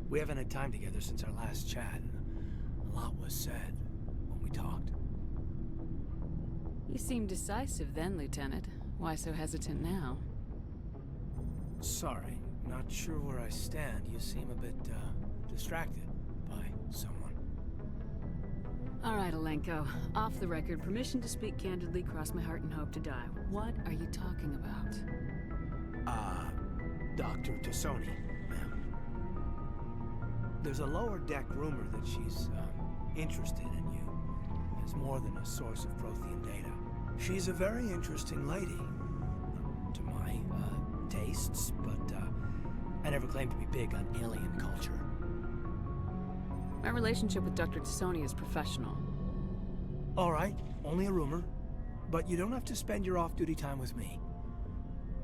We haven't had time together since our last chat. A lot was said when we talked. You seemed decisive then, Lieutenant. Why so hesitant now? Sorry, not sure where I stand. You seem a bit, distracted by someone. All right, Alenko. Off the record, permission to speak candidly, cross my heart and hope to die. What are you talking about? Dr. Tassoni, ma'am. There's a lower deck rumor that she's, interested in you as more than a source of Prothean data. She's a very interesting lady, to my, tastes, but, I never claimed to be big on alien culture. My relationship with Dr. Tassoni is professional. All right, only a rumor, but you don't have to spend your off-duty time with me.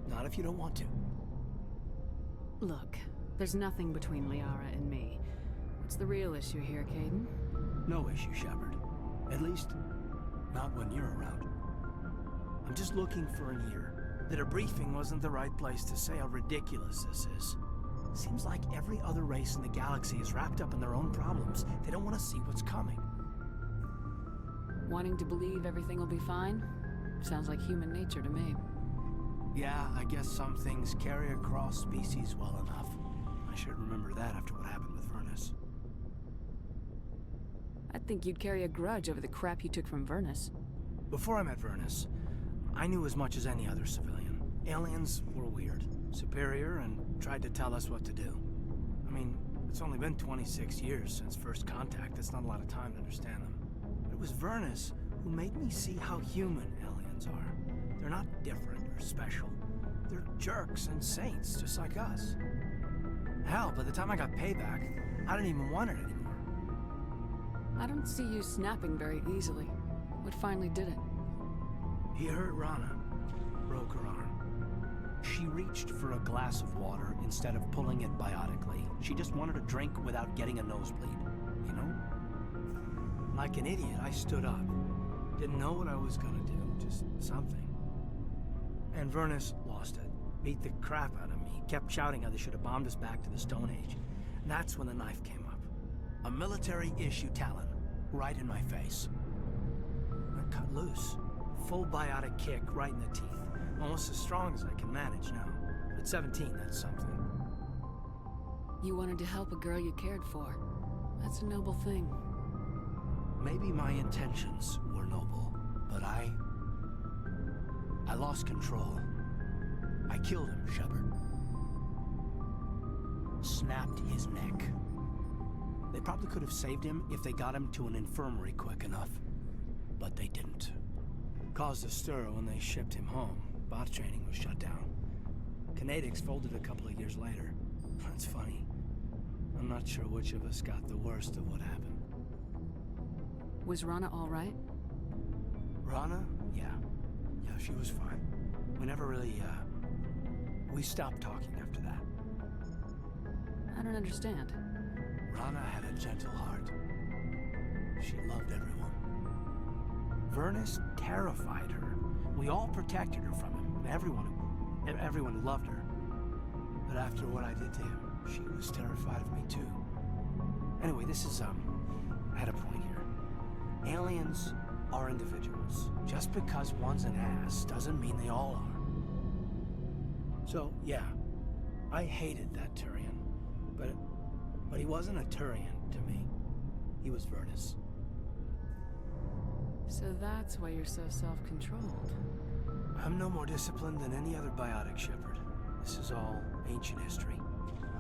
Not if you don't want to. Look, there's nothing between Liara and me. What's the real issue here, Caden? No issue, Shepard. At least, not when you're around. I'm just looking for an ear. The debriefing wasn't the right place to say how ridiculous this is. Seems like every other race in the galaxy is wrapped up in their own problems. They don't want to see what's coming. Wanting to believe everything will be fine? Sounds like human nature to me. Yeah, I guess some things carry across species well enough. I should remember that after what happened with Vernus. I'd think you'd carry a grudge over the crap you took from Vernus. Before I met Vernus, I knew as much as any other civilian. Aliens were weird, superior, and tried to tell us what to do. I mean, it's only been 26 years since first contact. That's not a lot of time to understand them. But it was Vernus who made me see how human aliens are. They're not different or special. They're jerks and saints, just like us. Hell, by the time I got payback, I didn't even want it anymore. I don't see you snapping very easily. What finally did it? He hurt Rana, broke her arm. She reached for a glass of water instead of pulling it biotically. She just wanted a drink without getting a nosebleed, you know? Like an idiot, I stood up. Didn't know what I was gonna do, just something. And Vernus lost it. Beat the crap out of me. Kept shouting how they should have bombed us back to the Stone Age. And that's when the knife came up. A military-issue Talon, right in my face. I cut loose. Full biotic kick right in the teeth. Almost as strong as I can manage now. At 17, that's something. You wanted to help a girl you cared for. That's a noble thing. Maybe my intentions were noble, but I lost control. I killed him, Shepard. Snapped his neck. They probably could have saved him if they got him to an infirmary quick enough. But they didn't. Caused a stir when they shipped him home. Bot training was shut down. Kinetics folded a couple of years later. That's funny. I'm not sure which of us got the worst of what happened. Was Rana all right? Rana? Yeah. Yeah, she was fine. We never really, we stopped talking after that. I don't understand. Rana had a gentle heart. She loved everyone. Vernus terrified her. We all protected her from him, and everyone loved her. But after what I did to him, she was terrified of me too. Anyway, this is, I had a point here. Aliens are individuals. Just because one's an ass doesn't mean they all are. So, yeah, I hated that Turian, but he wasn't a Turian to me. He was Vernus. So that's why you're so self-controlled. I'm no more disciplined than any other biotic, Shepard. This is all ancient history.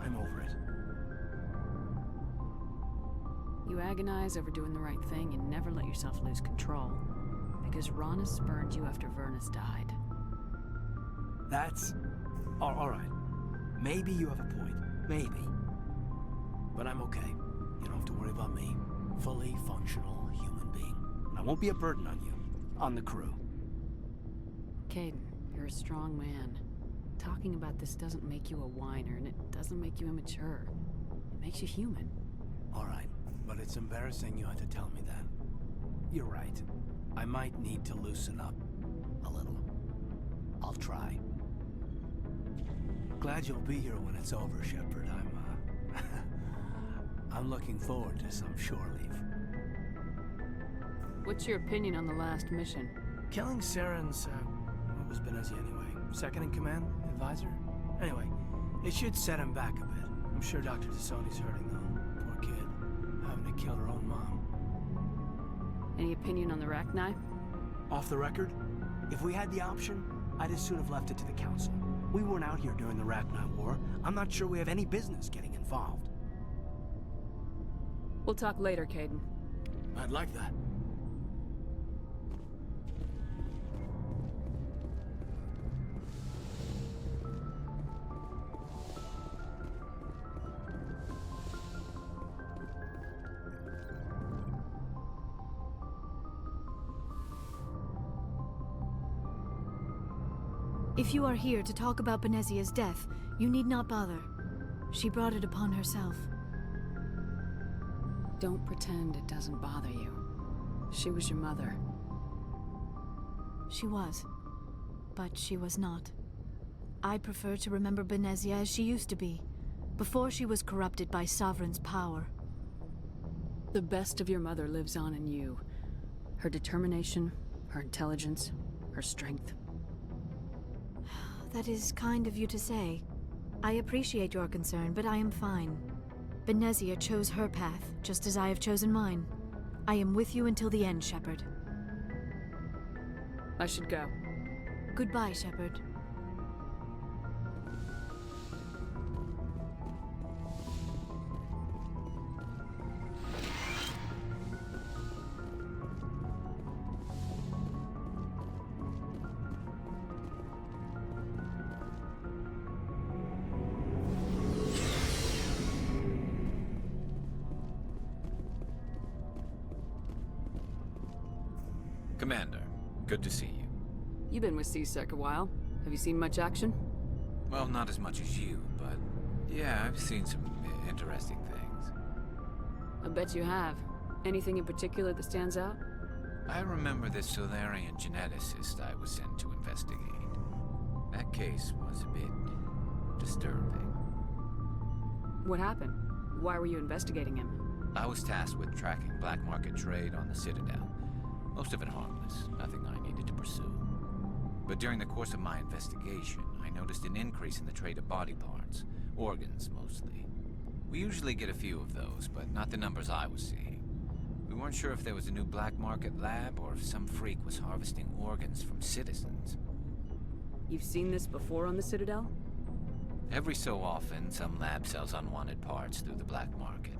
I'm over it. You agonize over doing the right thing and never let yourself lose control. Because Rana spurned you after Vernus died. That's... all right. Maybe you have a point. Maybe. But I'm okay. You don't have to worry about me. Fully functional human being. And I won't be a burden on you. On the crew. Caden, you're a strong man. Talking about this doesn't make you a whiner, and it doesn't make you immature. It makes you human. All right, but it's embarrassing you had to tell me that. You're right. I might need to loosen up a little. I'll try. Glad you'll be here when it's over, Shepard. I'm looking forward to some shore leave. What's your opinion on the last mission? Killing Saren's, what was Benezia anyway? Second in command? Advisor? Anyway, it should set him back a bit. I'm sure Dr. Tassoni's hurting, though. Poor kid. Having to kill her own mom. Any opinion on the Rachni? Off the record? If we had the option, I'd as soon have left it to the Council. We weren't out here during the Rachni War. I'm not sure we have any business getting involved. We'll talk later, Caden. I'd like that. If you are here to talk about Benezia's death, you need not bother. She brought it upon herself. Don't pretend it doesn't bother you. She was your mother. She was. But she was not. I prefer to remember Benezia as she used to be, before she was corrupted by Sovereign's power. The best of your mother lives on in you. Her determination, her intelligence, her strength. That is kind of you to say. I appreciate your concern, but I am fine. Benezia chose her path, just as I have chosen mine. I am with you until the end, Shepard. I should go. Goodbye, Shepard. Commander, good to see you. You've been with C-Sec a while. Have you seen much action? Well, not as much as you, but yeah, I've seen some interesting things. I bet you have. Anything in particular that stands out? I remember this Solarian geneticist I was sent to investigate. That case was a bit disturbing. What happened? Why were you investigating him? I was tasked with tracking black market trade on the Citadel. Most of it harmless, nothing I needed to pursue. But during the course of my investigation, I noticed an increase in the trade of body parts, organs mostly. We usually get a few of those, but not the numbers I was seeing. We weren't sure if there was a new black market lab or if some freak was harvesting organs from citizens. You've seen this before on the Citadel? Every so often, some lab sells unwanted parts through the black market,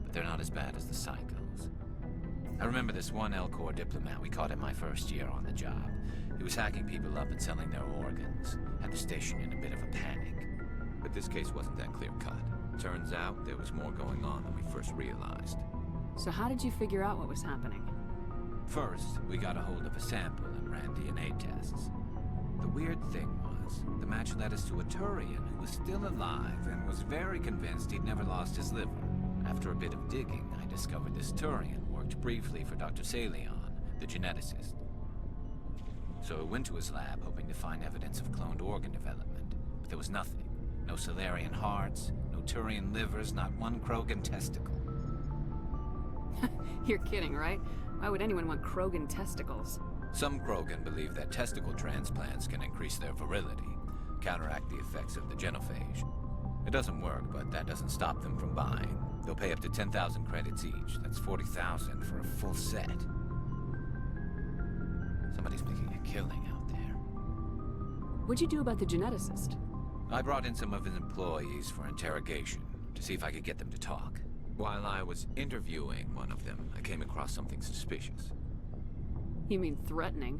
but they're not as bad as the psychos. I remember this one L-Corps diplomat we caught in my first year on the job. He was hacking people up and selling their organs. Had the station in a bit of a panic. But this case wasn't that clear-cut. Turns out there was more going on than we first realized. So how did you figure out what was happening? First, we got a hold of a sample and ran DNA tests. The weird thing was, the match led us to a Turian who was still alive and was very convinced he'd never lost his liver. After a bit of digging, I discovered this Turian worked briefly for Dr. Salion, the geneticist. So I went to his lab hoping to find evidence of cloned organ development, but there was nothing. No Solarian hearts, no Turian livers, not one Krogan testicle. You're kidding, right? Why would anyone want Krogan testicles? Some Krogan believe that testicle transplants can increase their virility, counteract the effects of the genophage. It doesn't work, but that doesn't stop them from buying. They'll pay up to 10,000 credits each. That's 40,000 for a full set. Somebody's making a killing out there. What'd you do about the geneticist? I brought in some of his employees for interrogation to see if I could get them to talk. While I was interviewing one of them, I came across something suspicious. You mean threatening?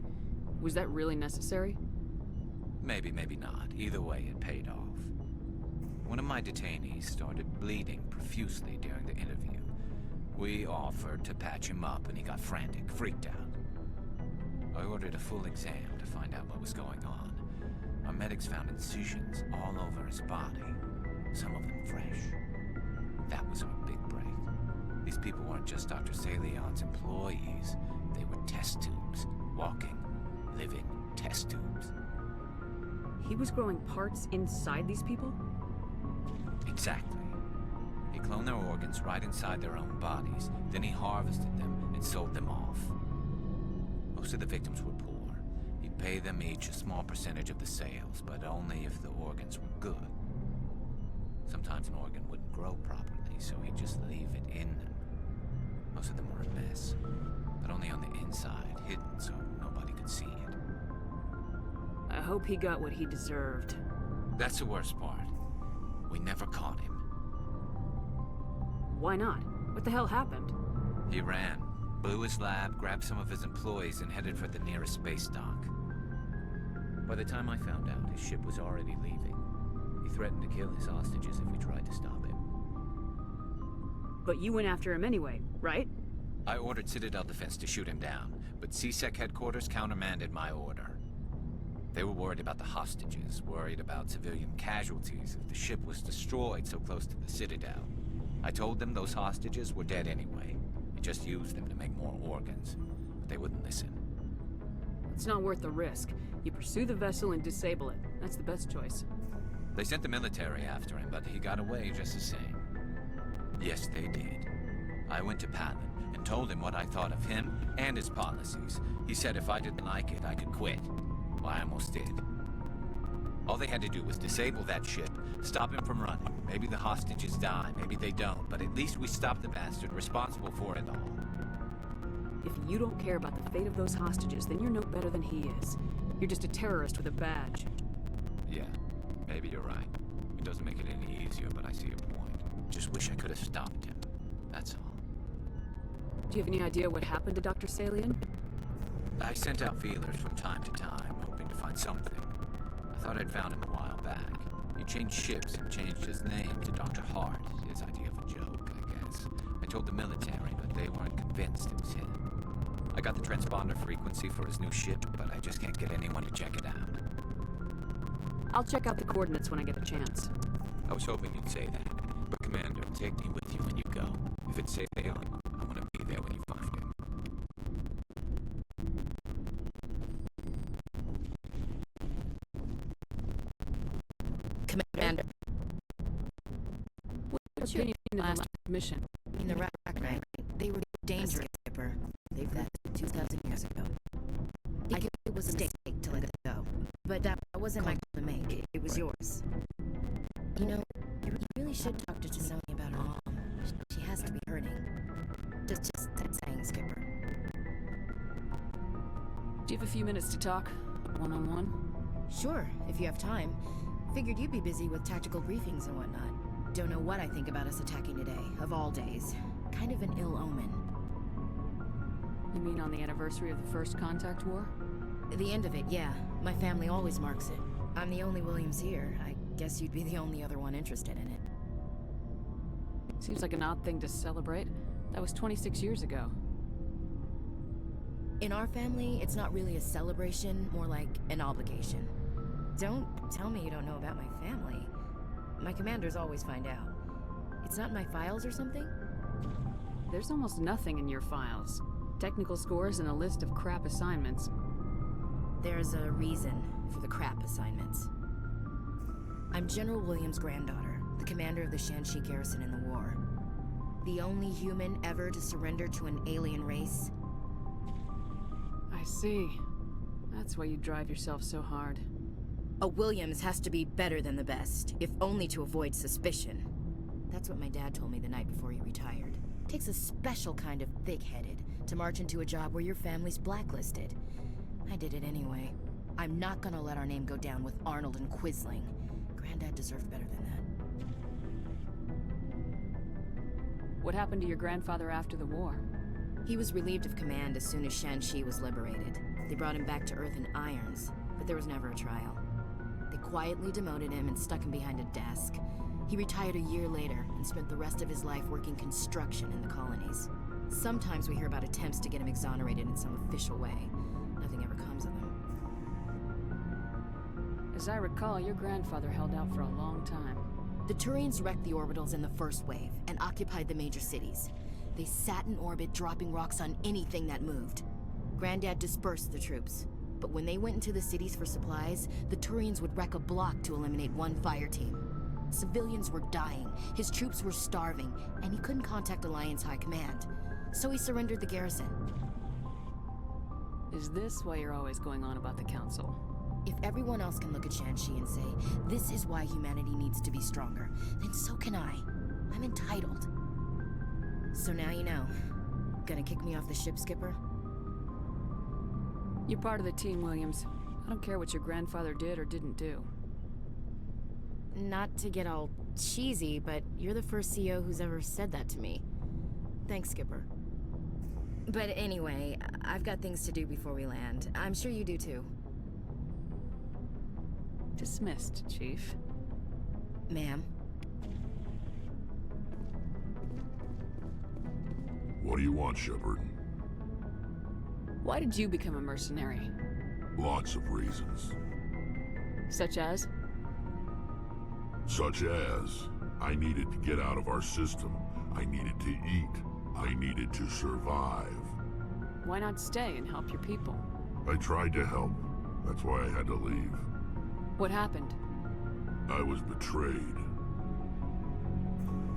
Was that really necessary? Maybe, maybe not. Either way, it paid off. One of my detainees started bleeding profusely during the interview. We offered to patch him up and he got frantic, freaked out. I ordered a full exam to find out what was going on. Our medics found incisions all over his body, some of them fresh. That was our big break. These people weren't just Dr. Salion's employees. They were test tubes. Walking, living test tubes. He was growing parts inside these people? Exactly. He cloned their organs right inside their own bodies. Then he harvested them and sold them off. Most of the victims were poor. He'd pay them each a small percentage of the sales, but only if the organs were good. Sometimes an organ wouldn't grow properly, so he'd just leave it in them. Most of them were a mess, but only on the inside, hidden so nobody could see it. I hope he got what he deserved. That's the worst part. We never caught him. Why not? What the hell happened? He ran, blew his lab, grabbed some of his employees, and headed for the nearest space dock. By the time I found out, his ship was already leaving. He threatened to kill his hostages if we tried to stop him. But you went after him anyway, right? I ordered Citadel Defense to shoot him down, but CSEC headquarters countermanded my order. They were worried about the hostages, worried about civilian casualties if the ship was destroyed so close to the Citadel. I told them those hostages were dead anyway. I just used them to make more organs, but they wouldn't listen. It's not worth the risk. You pursue the vessel and disable it. That's the best choice. They sent the military after him, but he got away just the same. Yes, they did. I went to Palin and told him what I thought of him and his policies. He said if I didn't like it, I could quit. Well, I almost did. All they had to do was disable that ship, stop him from running. Maybe the hostages die, maybe they don't, but at least we stopped the bastard responsible for it all. If you don't care about the fate of those hostages, then you're no better than he is. You're just a terrorist with a badge. Yeah, maybe you're right. It doesn't make it any easier, but I see your point. Just wish I could have stopped him. That's all. Do you have any idea what happened to Dr. Salion? I sent out feelers from time to time, hoping to find something. I thought I'd found him a while back. He changed ships and changed his name to Dr. Hart, his idea of a joke, I guess. I told the military, but they weren't convinced it was him. I got the transponder frequency for his new ship, but I just can't get anyone to check it out. I'll check out the coordinates when I get a chance. I was hoping you'd say that. But Commander, take me with you when you go. If it's Salion, I want to be there when you find him. Commander, What's your opinion of the last mission? in the rack, right? They were dangerous, Skipper. They've left 2,000 years ago. I think it was a mistake to let it go. But that wasn't my call to make. It was yours. You know, you really should talk to Tsunami about her mom. She has to be hurting. Just saying, Skipper. Do you have a few minutes to talk? One-on-one? Sure, if you have time. Figured you'd be busy with tactical briefings and whatnot. Don't know what I think about us attacking today, of all days. Kind of an ill omen. You mean on the anniversary of the first contact war? The end of it, yeah. My family always marks it. I'm the only Williams here. I guess you'd be the only other one interested in it. Seems like an odd thing to celebrate. That was 26 years ago. In our family, it's not really a celebration, more like an obligation. Don't tell me you don't know about my family. My commanders always find out. It's not in my files or something? There's almost nothing in your files. Technical scores and a list of crap assignments. There's a reason for the crap assignments. I'm General Williams' granddaughter, the commander of the Shanxi garrison in the war. The only human ever to surrender to an alien race. I see. That's why you drive yourself so hard. A Williams has to be better than the best, if only to avoid suspicion. That's what my dad told me the night before he retired. Takes a special kind of thick-headed to march into a job where your family's blacklisted. I did it anyway. I'm not gonna let our name go down with Arnold and Quisling. Granddad deserved better than that. What happened to your grandfather after the war? He was relieved of command as soon as Shanxi was liberated. They brought him back to Earth in irons, but there was never a trial. They quietly demoted him and stuck him behind a desk. He retired a year later and spent the rest of his life working construction in the colonies. Sometimes we hear about attempts to get him exonerated in some official way. Nothing ever As I recall, your grandfather held out for a long time. The Turians wrecked the orbitals in the first wave and occupied the major cities. They sat in orbit, dropping rocks on anything that moved. Granddad dispersed the troops, but when they went into the cities for supplies, the Turians would wreck a block to eliminate one fire team. Civilians were dying, his troops were starving, and he couldn't contact Alliance High Command, so he surrendered the garrison. Is this why you're always going on about the Council? If everyone else can look at Shanxi and say, this is why humanity needs to be stronger, then so can I. I'm entitled. So now you know. Gonna kick me off the ship, Skipper? You're part of the team, Williams. I don't care what your grandfather did or didn't do. Not to get all cheesy, but you're the first CEO who's ever said that to me. Thanks, Skipper. But anyway, I've got things to do before we land. I'm sure you do too. Dismissed, Chief. Ma'am. What do you want, Shepard? Why did you become a mercenary? Lots of reasons. Such as? Such as, I needed to get out of our system. I needed to eat. I needed to survive. Why not stay and help your people? I tried to help. That's why I had to leave. What happened? I was betrayed.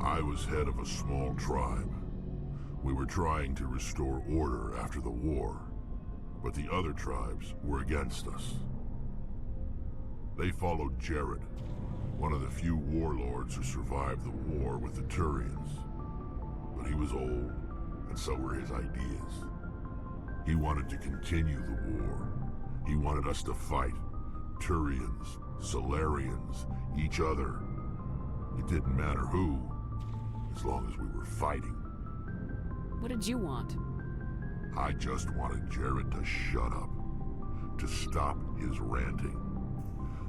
I was head of a small tribe. We were trying to restore order after the war, but the other tribes were against us. They followed Jared, one of the few warlords who survived the war with the Turians. But he was old, and so were his ideas. He wanted to continue the war. He wanted us to fight. Turians, Solarians, each other. It didn't matter who, as long as we were fighting. What did you want? I just wanted Jared to shut up, to stop his ranting.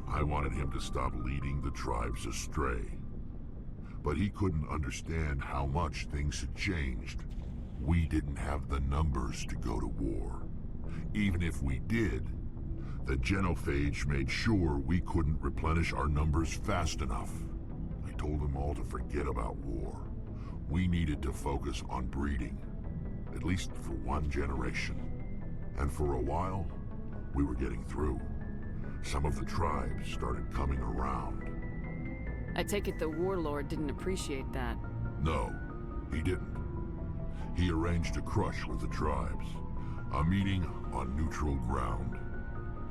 I wanted him to stop leading the tribes astray. But he couldn't understand how much things had changed. We didn't have the numbers to go to war. Even if we did, the genophage made sure we couldn't replenish our numbers fast enough. I told them all to forget about war. We needed to focus on breeding, at least for one generation. And for a while, we were getting through. Some of the tribes started coming around. I take it the warlord didn't appreciate that. No, he didn't. He arranged a crush with the tribes, a meeting on neutral ground.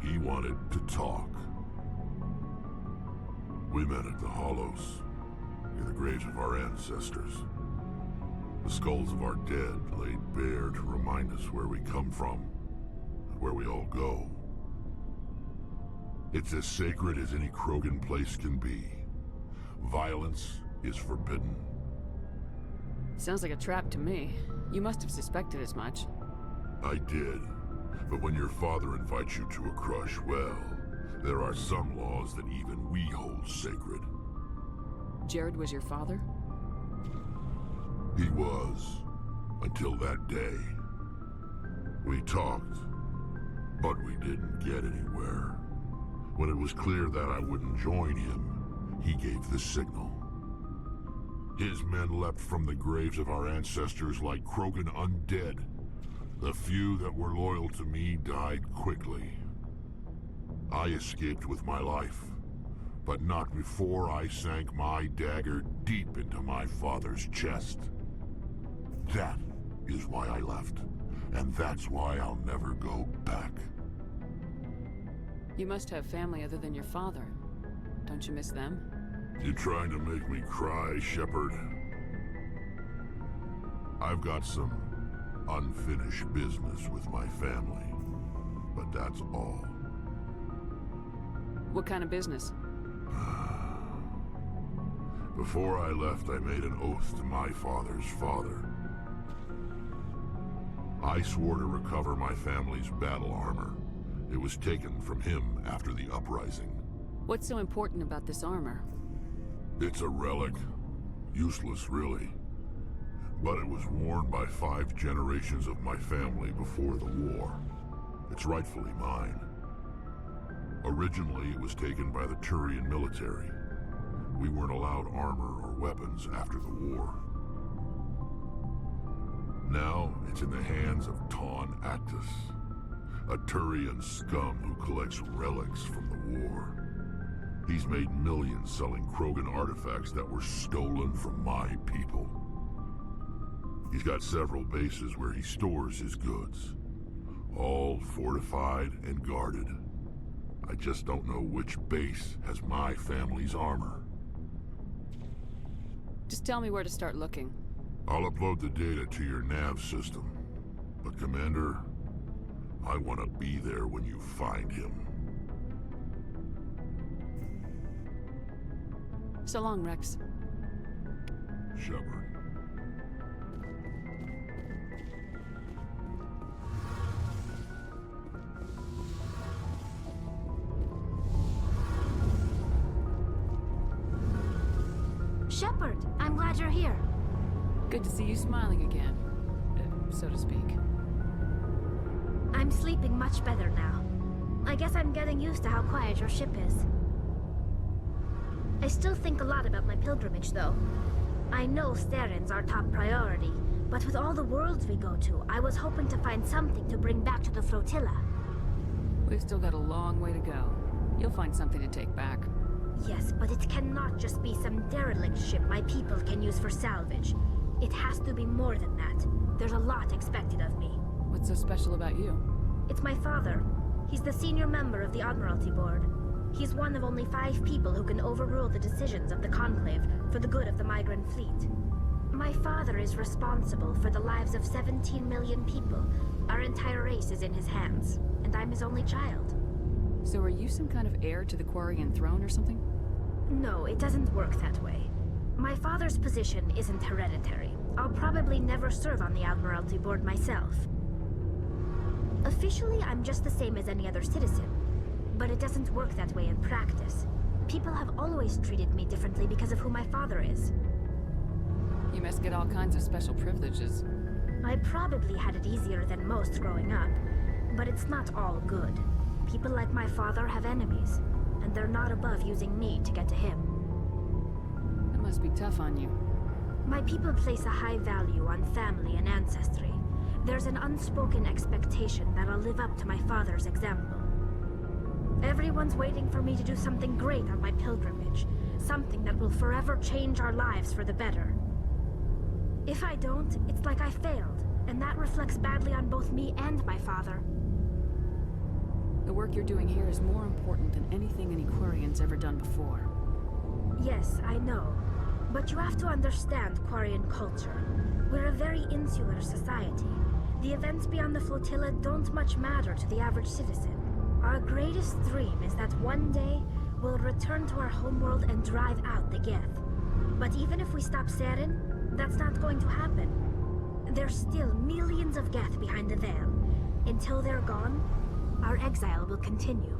He wanted to talk. We met at the Hollows, near the graves of our ancestors. The skulls of our dead laid bare to remind us where we come from, and where we all go. It's as sacred as any Krogan place can be. Violence is forbidden. Sounds like a trap to me. You must have suspected as much. I did. But when your father invites you to a crush, well, there are some laws that even we hold sacred. Jared was your father? He was, until that day. We talked, but we didn't get anywhere. When it was clear that I wouldn't join him, he gave the signal. His men leapt from the graves of our ancestors like Krogan undead. The few that were loyal to me died quickly. I escaped with my life, but not before I sank my dagger deep into my father's chest. That is why I left, and that's why I'll never go back. You must have family other than your father. Don't you miss them? You trying to make me cry, Shepard? I've got some unfinished business with my family, but that's all. What kind of business? Before I left, I made an oath to my father's father. I swore to recover my family's battle armor. It was taken from him after the uprising. What's so important about this armor? It's a relic. Useless, really. But it was worn by 5 generations of my family before the war. It's rightfully mine. Originally, it was taken by the Turian military. We weren't allowed armor or weapons after the war. Now, it's in the hands of Ton Actus, a Turian scum who collects relics from the war. He's made millions selling Krogan artifacts that were stolen from my people. He's got several bases where he stores his goods, all fortified and guarded. I just don't know which base has my family's armor. Just tell me where to start looking. I'll upload the data to your nav system. But Commander, I want to be there when you find him. So long, Rex. Shepard. Shepard, I'm glad you're here. Good to see you smiling again, so to speak. I'm sleeping much better now. I guess I'm getting used to how quiet your ship is. I still think a lot about my pilgrimage, though. I know Steren's our top priority, but with all the worlds we go to, I was hoping to find something to bring back to the flotilla. We've still got a long way to go. You'll find something to take back. Yes, but it cannot just be some derelict ship my people can use for salvage. It has to be more than that. There's a lot expected of me. What's so special about you? It's my father. He's the senior member of the Admiralty Board. He's one of only 5 people who can overrule the decisions of the Conclave for the good of the migrant fleet. My father is responsible for the lives of 17 million people. Our entire race is in his hands, and I'm his only child. So are you some kind of heir to the Quarian throne or something? No, it doesn't work that way. My father's position isn't hereditary. I'll probably never serve on the Admiralty Board myself. Officially, I'm just the same as any other citizen. But it doesn't work that way in practice. People have always treated me differently because of who my father is. You must get all kinds of special privileges. I probably had it easier than most growing up, but it's not all good. People like my father have enemies, and they're not above using me to get to him. That must be tough on you. My people place a high value on family and ancestry. There's an unspoken expectation that I'll live up to my father's example. Everyone's waiting for me to do something great on my pilgrimage, something that will forever change our lives for the better. If I don't, it's like I failed, and that reflects badly on both me and my father. The work you're doing here is more important than anything any Quarian's ever done before. Yes, I know. But you have to understand Quarian culture. We're a very insular society. The events beyond the flotilla don't much matter to the average citizen. Our greatest dream is that one day, we'll return to our homeworld and drive out the Geth. But even if we stop Saren, that's not going to happen. There's still millions of Geth behind the veil. Until they're gone, our exile will continue.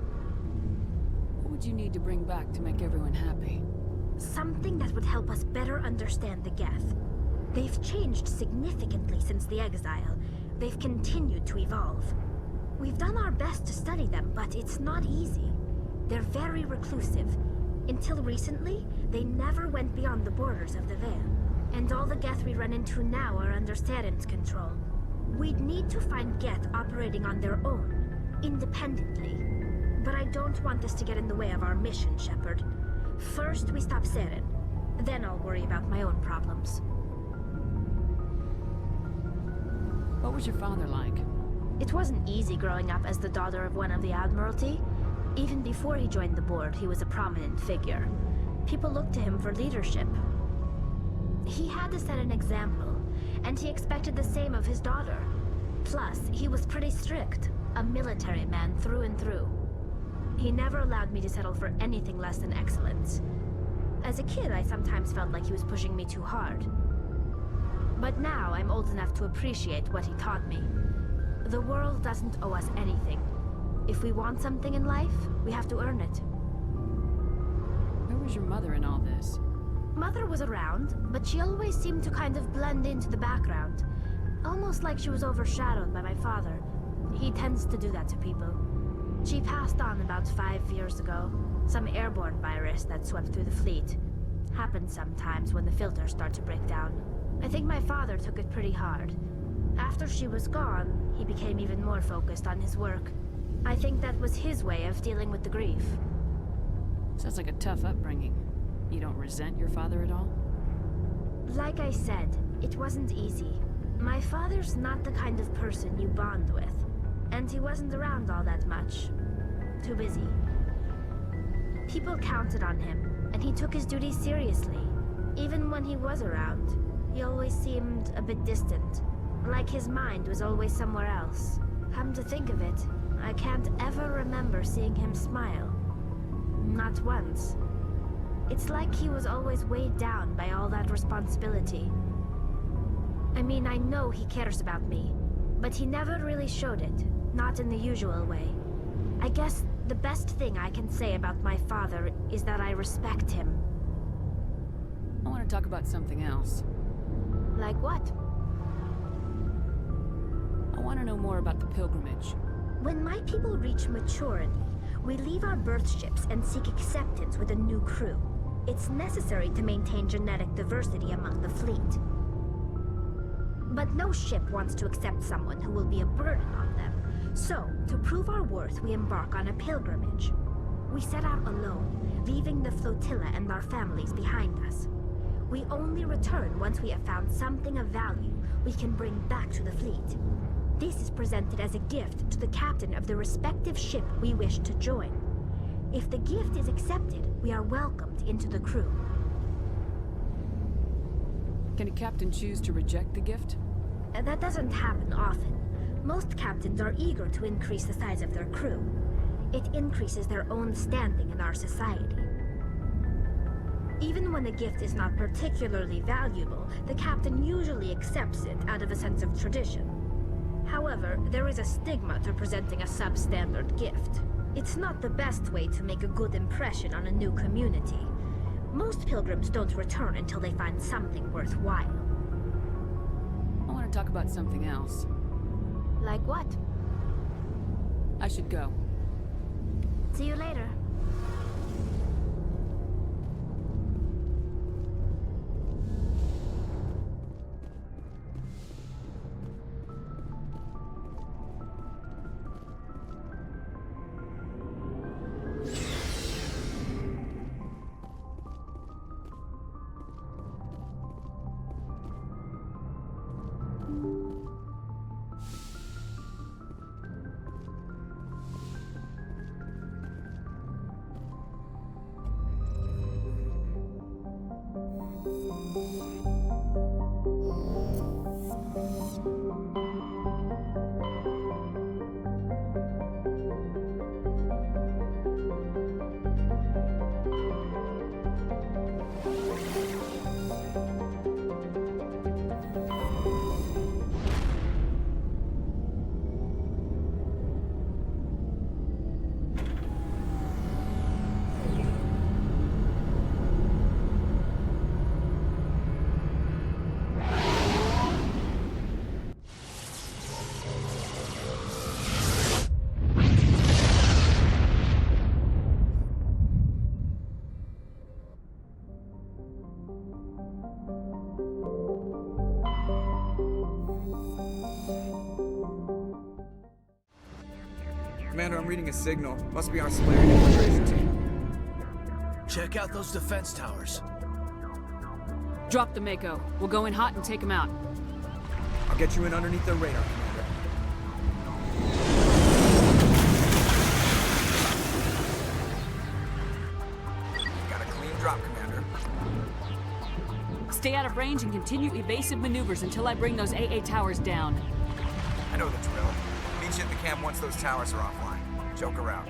What would you need to bring back to make everyone happy? Something that would help us better understand the Geth. They've changed significantly since the exile. They've continued to evolve. We've done our best to study them, but it's not easy. They're very reclusive. Until recently, they never went beyond the borders of the Veil. And all the Geth we run into now are under Saren's control. We'd need to find Geth operating on their own, independently. But I don't want this to get in the way of our mission, Shepard. First, we stop Saren. Then I'll worry about my own problems. What was your father like? It wasn't easy growing up as the daughter of one of the Admiralty. Even before he joined the board, he was a prominent figure. People looked to him for leadership. He had to set an example, and he expected the same of his daughter. Plus, he was pretty strict, a military man through and through. He never allowed me to settle for anything less than excellence. As a kid, I sometimes felt like he was pushing me too hard. But now, I'm old enough to appreciate what he taught me. The world doesn't owe us anything. If we want something in life, we have to earn it. Where was your mother in all this? Mother was around, but she always seemed to kind of blend into the background. Almost like she was overshadowed by my father. He tends to do that to people. She passed on about 5 years ago. Some airborne virus that swept through the fleet. Happens sometimes when the filters start to break down. I think my father took it pretty hard. After she was gone, he became even more focused on his work. I think that was his way of dealing with the grief. Sounds like a tough upbringing. You don't resent your father at all? Like I said, it wasn't easy. My father's not the kind of person you bond with. And he wasn't around all that much. Too busy. People counted on him, and he took his duties seriously. Even when he was around, he always seemed a bit distant. Like his mind was always somewhere else. Come to think of it, I can't ever remember seeing him smile. Not once. It's like he was always weighed down by all that responsibility. I mean, I know he cares about me, but he never really showed it. Not in the usual way. I guess the best thing I can say about my father is that I respect him. I want to talk about something else. Like what? I want to know more about the pilgrimage. When my people reach maturity, we leave our birth ships and seek acceptance with a new crew. It's necessary to maintain genetic diversity among the fleet. But no ship wants to accept someone who will be a burden on them. So, to prove our worth, we embark on a pilgrimage. We set out alone, leaving the flotilla and our families behind us. We only return once we have found something of value we can bring back to the fleet. This is presented as a gift to the captain of the respective ship we wish to join. If the gift is accepted, we are welcomed into the crew. Can a captain choose to reject the gift? That doesn't happen often. Most captains are eager to increase the size of their crew. It increases their own standing in our society. Even when a gift is not particularly valuable, the captain usually accepts it out of a sense of tradition. However, there is a stigma to presenting a substandard gift. It's not the best way to make a good impression on a new community. Most pilgrims don't return until they find something worthwhile. I want to talk about something else. Like what? I should go. See you later. Commander, I'm reading a signal. Must be our Solarian infiltration team. Check out those defense towers. Drop the Mako. We'll go in hot and take him out. I'll get you in underneath their radar, Commander. Got a clean drop, Commander. Stay out of range and continue evasive maneuvers until I bring those AA towers down. I know the drill. Meet you at the camp once those towers are offline. Joke around.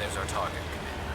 There's our target, Commander.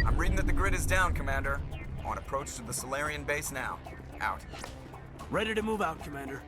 I'm reading that the grid is down, Commander. On approach to the Solarian base now. Out. Ready to move out, Commander.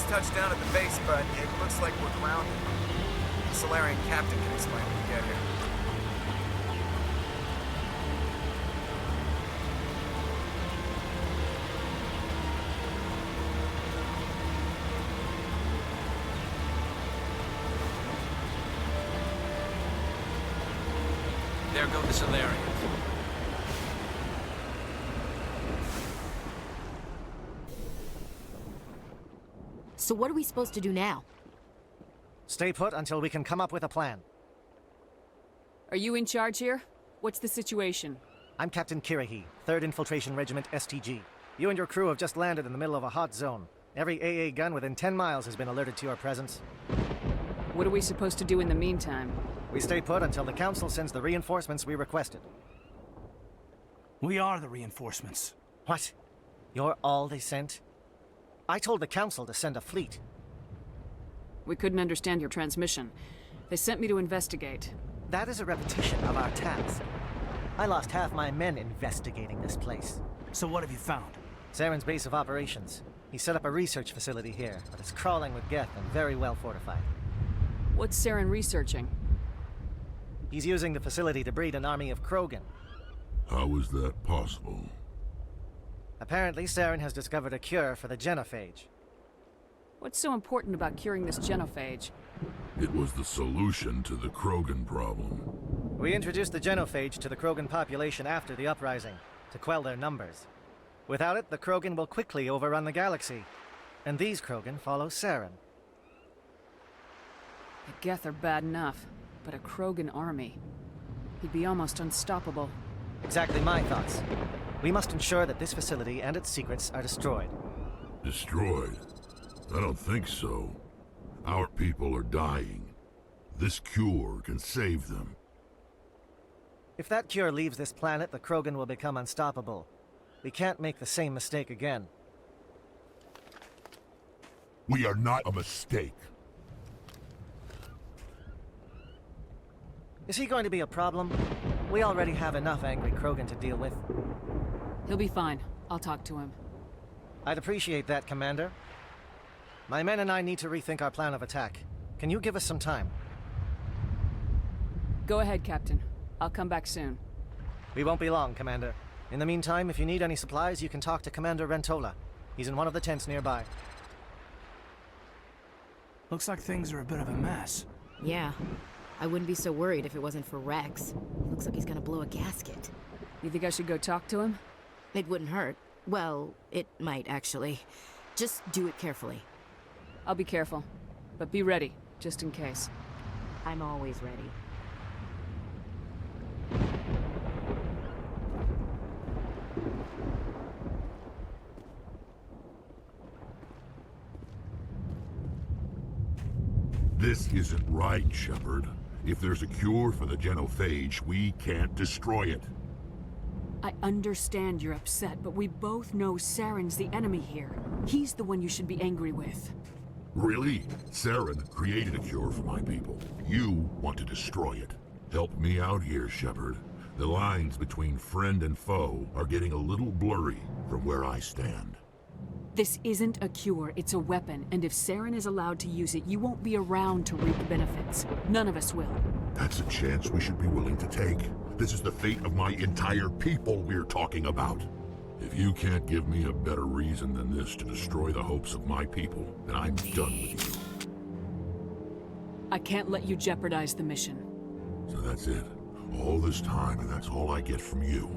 just touched down at the base, but it looks like we're grounded. The Solarian captain can explain when we get here. There go the Solarians. So what are we supposed to do now? Stay put until we can come up with a plan. Are you in charge here? What's the situation? I'm Captain Kirahi, 3rd Infiltration Regiment STG. You and your crew have just landed in the middle of a hot zone. Every AA gun within 10 miles has been alerted to your presence. What are we supposed to do in the meantime? We stay put until the Council sends the reinforcements we requested. We are the reinforcements. What? You're all they sent? I told the Council to send a fleet. We couldn't understand your transmission. They sent me to investigate. That is a repetition of our task. I lost half my men investigating this place. So what have you found? Saren's base of operations. He set up a research facility here, but it's crawling with Geth and very well fortified. What's Saren researching? He's using the facility to breed an army of Krogan. How is that possible? Apparently, Saren has discovered a cure for the genophage. What's so important about curing this genophage? It was the solution to the Krogan problem. We introduced the genophage to the Krogan population after the uprising, to quell their numbers. Without it, the Krogan will quickly overrun the galaxy. And these Krogan follow Saren. The Geth are bad enough, but a Krogan army. He'd be almost unstoppable. Exactly my thoughts. We must ensure that this facility and its secrets are destroyed. Destroyed? I don't think so. Our people are dying. This cure can save them. If that cure leaves this planet, the Krogan will become unstoppable. We can't make the same mistake again. We are not a mistake. Is he going to be a problem? We already have enough angry Krogan to deal with. He'll be fine. I'll talk to him. I'd appreciate that, Commander. My men and I need to rethink our plan of attack. Can you give us some time? Go ahead, Captain. I'll come back soon. We won't be long, Commander. In the meantime, if you need any supplies, you can talk to Commander Rentola. He's in one of the tents nearby. Looks like things are a bit of a mess. Yeah. I wouldn't be so worried if it wasn't for Rex. Looks like he's gonna blow a gasket. You think I should go talk to him? It wouldn't hurt. Well, it might, actually. Just do it carefully. I'll be careful. But be ready, just in case. I'm always ready. This isn't right, Shepard. If there's a cure for the genophage, we can't destroy it. I understand you're upset, but we both know Saren's the enemy here. He's the one you should be angry with. Really? Saren created a cure for my people. You want to destroy it. Help me out here, Shepard. The lines between friend and foe are getting a little blurry from where I stand. This isn't a cure, it's a weapon, and if Saren is allowed to use it, you won't be around to reap the benefits. None of us will. That's a chance we should be willing to take. This is the fate of my entire people we're talking about. If you can't give me a better reason than this to destroy the hopes of my people, then I'm done with you. I can't let you jeopardize the mission. So that's it. All this time, and that's all I get from you.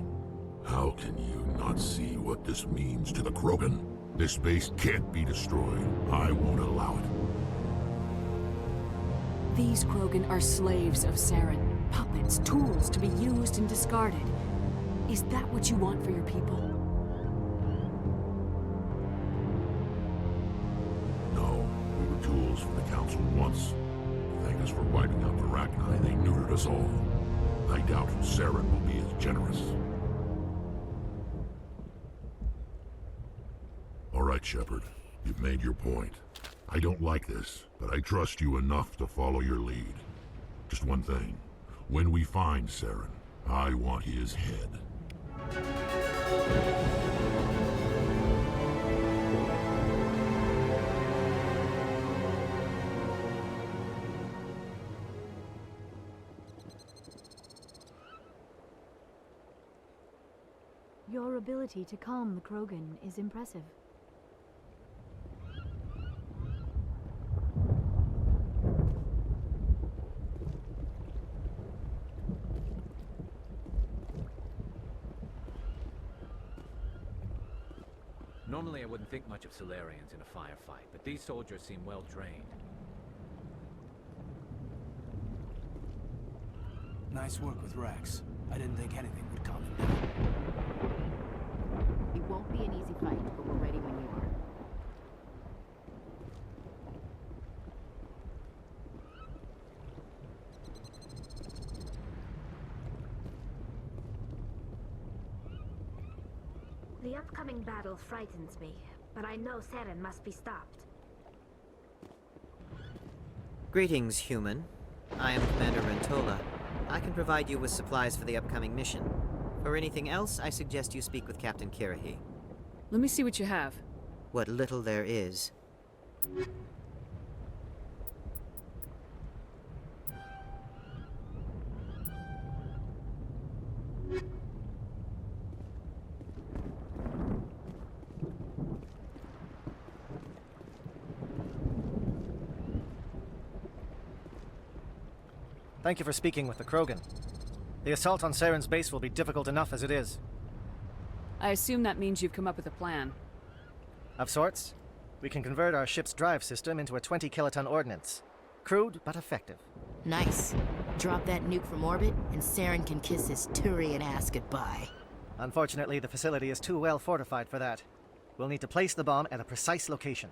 How can you not see what this means to the Krogan? This base can't be destroyed. I won't allow it. These Krogan are slaves of Saren. Puppets, tools to be used and discarded. Is that what you want for your people? No, we were tools for the Council once. Thank us for wiping out the Rachni. They neutered us all. I doubt Saren will be as generous. All right, Shepard. You've made your point. I don't like this, but I trust you enough to follow your lead. Just one thing. When we find Saren, I want his head. Your ability to calm the Krogan is impressive. Normally I wouldn't think much of Solarians in a firefight, but these soldiers seem well trained. Nice work with Rex. I didn't think anything would calm him down. It won't be an easy fight, but we're ready when you are. The upcoming battle frightens me, but I know Saren must be stopped. Greetings, human. I am Commander Rentola. I can provide you with supplies for the upcoming mission. For anything else, I suggest you speak with Captain Kirahi. Let me see what you have. What little there is. Thank you for speaking with the Krogan. The assault on Saren's base will be difficult enough as it is. I assume that means you've come up with a plan. Of sorts. We can convert our ship's drive system into a 20-kiloton ordnance. Crude, but effective. Nice. Drop that nuke from orbit, and Saren can kiss his Turian ass goodbye. Unfortunately, the facility is too well fortified for that. We'll need to place the bomb at a precise location.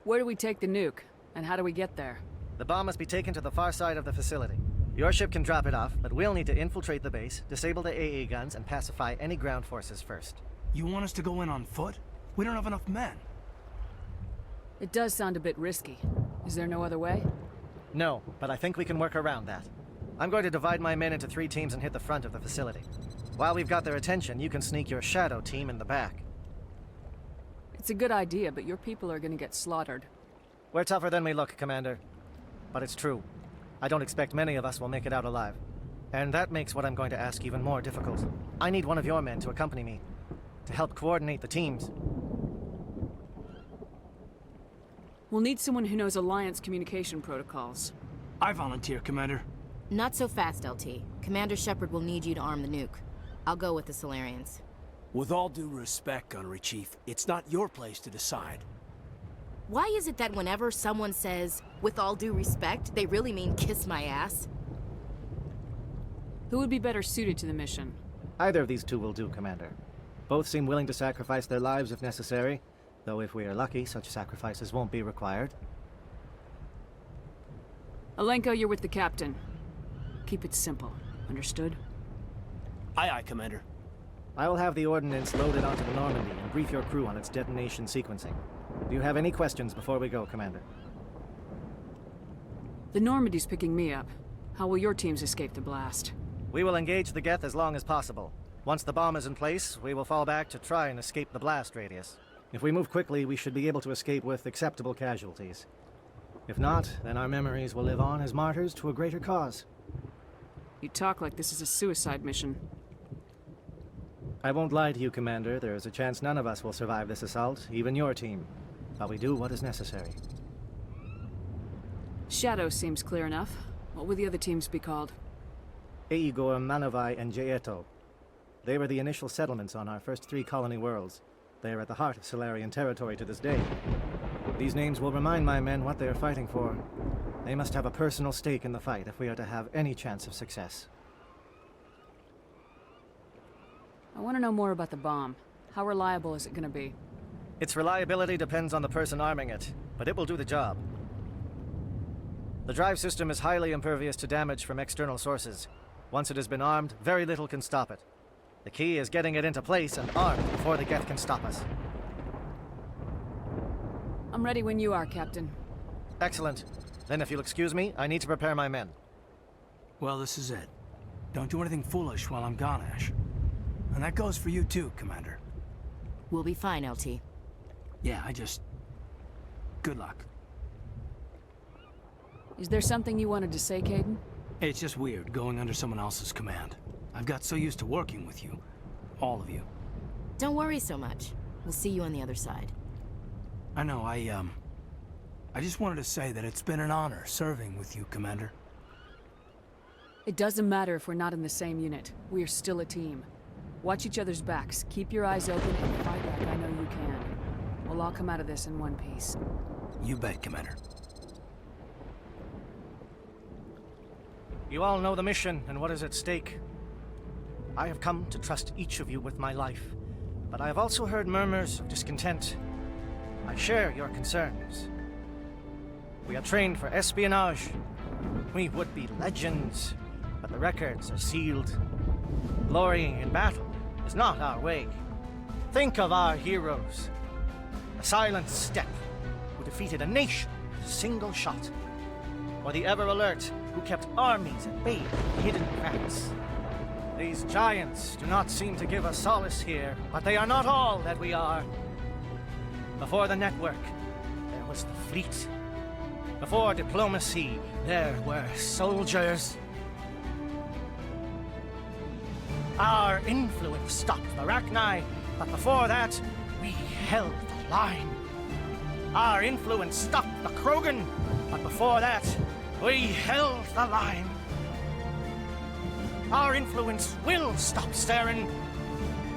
Where do we take the nuke? And how do we get there? The bomb must be taken to the far side of the facility. Your ship can drop it off, but we'll need to infiltrate the base, disable the AA guns, and pacify any ground forces first. You want us to go in on foot? We don't have enough men. It does sound a bit risky. Is there no other way? No, but I think we can work around that. I'm going to divide my men into 3 teams and hit the front of the facility. While we've got their attention, you can sneak your shadow team in the back. It's a good idea, but your people are gonna get slaughtered. We're tougher than we look, Commander. But it's true. I don't expect many of us will make it out alive. And that makes what I'm going to ask even more difficult. I need one of your men to accompany me, to help coordinate the teams. We'll need someone who knows Alliance communication protocols. I volunteer, Commander. Not so fast, LT. Commander Shepard will need you to arm the nuke. I'll go with the Solarians. With all due respect, Gunnery Chief, it's not your place to decide. Why is it that whenever someone says, with all due respect, they really mean kiss my ass? Who would be better suited to the mission? Either of these 2 will do, Commander. Both seem willing to sacrifice their lives if necessary, though if we are lucky, such sacrifices won't be required. Alenko, you're with the captain. Keep it simple. Understood? Aye, aye, Commander. I will have the ordnance loaded onto the Normandy and brief your crew on its detonation sequencing. Do you have any questions before we go, Commander? The Normandy's picking me up. How will your teams escape the blast? We will engage the Geth as long as possible. Once the bomb is in place, we will fall back to try and escape the blast radius. If we move quickly, we should be able to escape with acceptable casualties. If not, then our memories will live on as martyrs to a greater cause. You talk like this is a suicide mission. I won't lie to you, Commander. There is a chance none of us will survive this assault, even your team. But we do what is necessary. Shadow seems clear enough. What will the other teams be called? Eigor, Manavai, and Jaeto. They were the initial settlements on our first 3 colony worlds. They are at the heart of Solarian territory to this day. These names will remind my men what they are fighting for. They must have a personal stake in the fight if we are to have any chance of success. I want to know more about the bomb. How reliable is it going to be? Its reliability depends on the person arming it, but it will do the job. The drive system is highly impervious to damage from external sources. Once it has been armed, very little can stop it. The key is getting it into place and armed before the Geth can stop us. I'm ready when you are, Captain. Excellent. Then if you'll excuse me, I need to prepare my men. Well, this is it. Don't do anything foolish while I'm gone, Ash. And that goes for you too, Commander. We'll be fine, LT. Yeah, good luck. Is there something you wanted to say, Caden? It's just weird going under someone else's command. I've got so used to working with you. All of you. Don't worry so much. We'll see you on the other side. I know, I just wanted to say that it's been an honor serving with you, Commander. It doesn't matter if we're not in the same unit. We're still a team. Watch each other's backs, keep your eyes open, and fight like I know you can. We'll all come out of this in one piece. You bet, Commander. You all know the mission and what is at stake. I have come to trust each of you with my life, but I have also heard murmurs of discontent. I share your concerns. We are trained for espionage. We would be legends, but the records are sealed. Glorying in battle is not our way. Think of our heroes. The silent steppe who defeated a nation with a single shot. Or the ever-alert who kept armies at bay in hidden cracks. These giants do not seem to give us solace here, but they are not all that we are. Before the network, there was the fleet. Before diplomacy, there were soldiers. Our influence stopped the Rachni, but before that, we held the line. Our influence stopped the Krogan, but before that, we held the line. Our influence will stop Saren.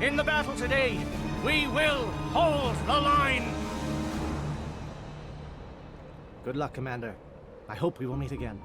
In the battle today, we will hold the line. Good luck, Commander. I hope we will meet again.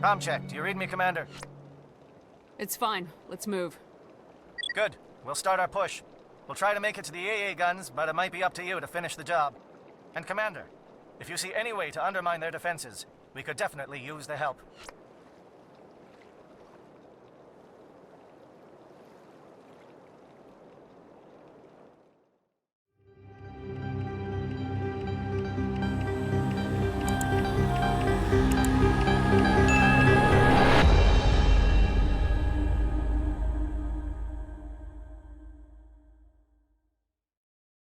Com check. Do you read me, Commander? It's fine. Let's move. Good. We'll start our push. We'll try to make it to the AA guns, but it might be up to you to finish the job. And Commander, if you see any way to undermine their defenses, we could definitely use the help.